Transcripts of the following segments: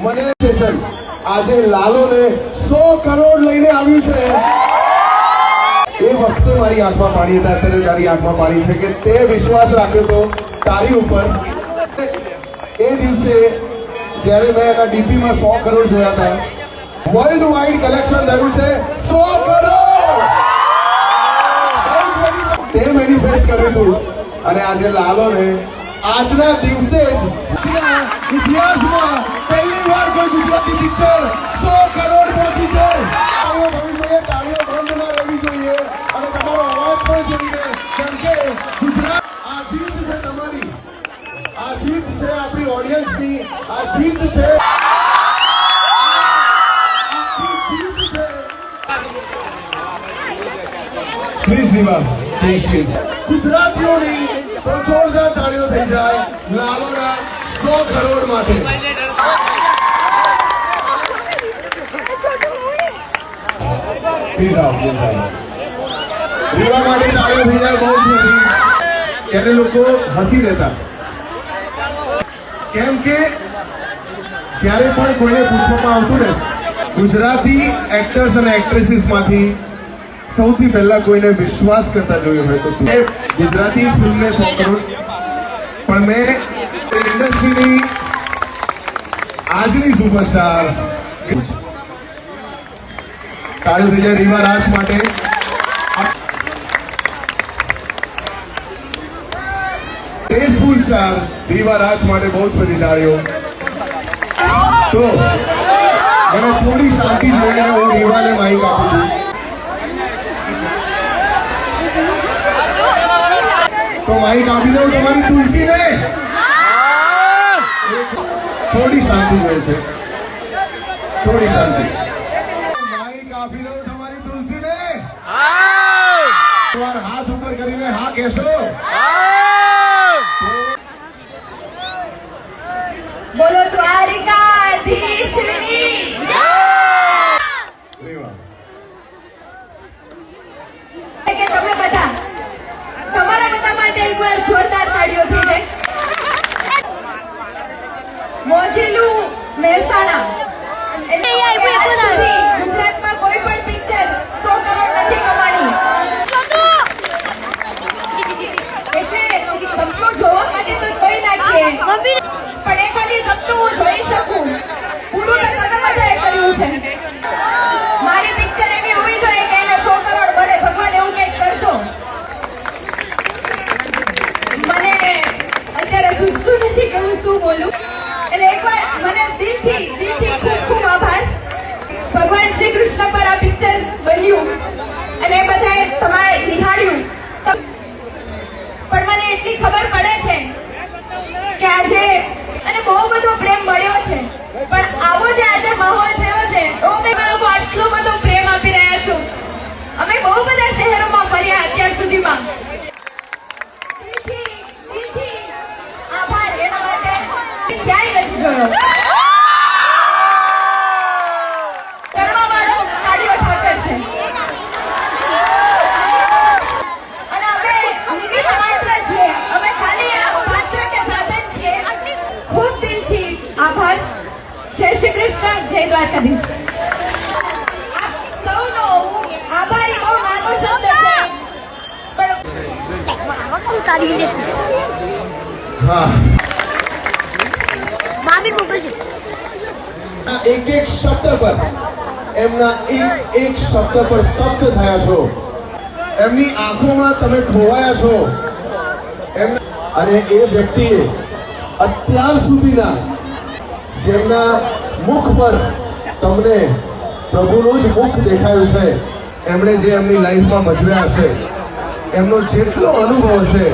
મને સ્ટેશન આજે લાલોને 100 કરોડ લઈને આવ્યું છે। એ વખતે મારી આંખમાં પાણી હતા, અત્યારે તારી આંખમાં પાણી છે કે તે વિશ્વાસ રાખ્યો તો તારી ઉપર। એ દિવસે જ્યારે મેં એના ડીપીમાં 100 કરોડ જોયા હતા, વર્લ્ડ વાઇડ કલેક્શન થયું છે 100 કરોડ। તે મેનિફેસ્ટ કર્યું હતું અને આજે લાલોને આજના દિવસે જ ઇતિહાસમાં પહેલી વાર કોઈ ગુજરાતી પિક્ચર 100 કરોડ પહોંચી છે। તાળીઓ બંધ ના રહેવી જોઈએ અને તમારો અવાજ પણ જોઈએ, કેમ કે ગુજરાત આ જીત છે તમારી, આ જીત છે આપણી ઓડિયન્સની, આ જીત છે પ્લીઝ દીવા પ્લીઝ ગુજરાતીઓની જોરદાર તાળીઓ થઈ જાય લાલોના 100 કરોડ માટે। પ્લીઝ આવો દીવા માટે તાળીઓ થઈ જાય બહુ જ મોટી। ત્યારે લોકો હસી દેતા, કેમ કે જ્યારે પણ કોઈને પૂછવામાં આવતું ને ગુજરાતી એક્ટર્સ અને એક્ટ્રેસીસ માંથી સૌથી પહેલા કોઈને વિશ્વાસ કરતા જોયો હોય તો ગુજરાતી ફિલ્મને 100 કરોડ। પણ મેં ઇન્ડસ્ટ્રીની આજની સુપરસ્ટાર તાળીઓ થઈ જાય રીવા રાજ માટે। ટેસ્ટફુલ સ્ટાર રીવા રાજ માટે બહુ જ બધી તાળીઓ। તો મને થોડી શાંતિ જોઈને હું રીવાને માઇક આપું છું। तो माइक आपी दो तुम्हारी तुलसी ने थोड़ी शांति हुए छे, थोड़ी शांति। माइक आपी दो तुम्हारी तुलसी ने तुम्हारा हाथ ऊपर करीने हाँ कहशो। बोलो द्वारिकाधीशनी કે તમે બધા તમારા બધા માટે એકવાર જોરદાર તાળીઓ થઈ જાય। મોજીલું મહેસાણા એટલે ગુજરાતમાં કોઈ પણ પિક્ચર 100 કરોડ નથી કમાણી, એટલે સપનું જોવા માટે તો જોઈ નાખીએ, પણ એ ખાલી સપનું હું જોઈ શકું પૂરું તો તમે બધાએ કર્યું છે। મારી પિક્ચર એવી હોવી જોઈએ કે એને 100 કરોડ મળે, ભગવાન એવું કંઈક કરજો। મને અત્યારે સૂચતું નથી કે હું શું બોલું, એટલે એકવાર મને દિલથી ખૂબ ખૂબ આભાર। ભગવાન શ્રી કૃષ્ણ પર આ પિક્ચર બન્યું અને બધાએ તમારે નિહાળ્યું, પણ મને એટલી ખબર પડે છે કે આજે અને બહુ બધો પ્રેમ મળ્યો છે, પણ આવો જે આજે માહોલ થયો છે તો અમે લોકો આટલો બધો પ્રેમ આપી રહ્યા છો। અમે બહુ બધા શહેરોમાં ફર્યા અત્યાર સુધીમાં, આભાર એના માટે ક્યાંય નથી જોયો। કર્મવાળો કાળિયો ઠાકર છે અને અમે નિમિત્ત માત્ર છીએ, અમે ખાલી આ પાત્ર કે સાધન છીએ। ખૂબ દિલથી આભાર। જય શ્રી કૃષ્ણ, જય દ્વારકાધીશ। આપ સૌનો આભારી બહુ નાનો શબ્દ છે, પણ ઉતારી લેતી हाँ મામી મોકલ છે। એક એક શબ્દ પર એમના એક શબ્દ પર સ્તબ્ધ થયા છો, એમની આંખોમાં તમે ખોવાયા છો। અને એ વ્યક્તિએ અત્યાર સુધીના જેમના મુખ પર તમને પ્રભુનું જ મુખ દેખાયું છે, એમણે જે એમની લાઈફમાં ભજવ્યા છે, એમનો જેટલો અનુભવ છે,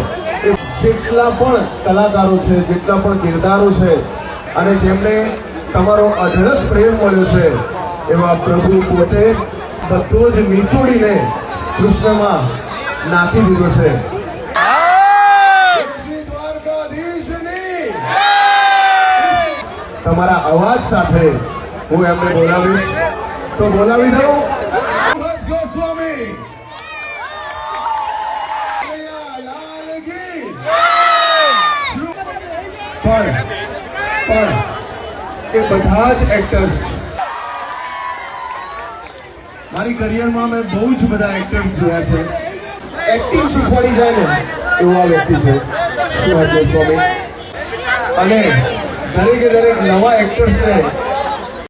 જેટલા પણ કલાકારો છે, જેટલા પણ કિરદારો છે અને જેમને તમારો અઢળક પ્રેમ મળ્યો છે, એવા પ્રભુ પોતે બધો જ નીચોડીને કૃષ્ણમાં નાખી દીધો છે। તમારા અવાજ સાથે હું એમને બોલાવીશ, તો બોલાવી દઉં ગોસ્વામી। પણ એ બધા જ એક્ટર્સ, મારી કરિયરમાં મેં બહુ જ બધા એક્ટર્સ જોયા છે. એક્ટિંગ શીખવાડી જાય ને એવું આ વ્યક્તિ છે, શ્રી હરદેવ સ્વામી. અને દરેકે દરેક નવા એક્ટર્સને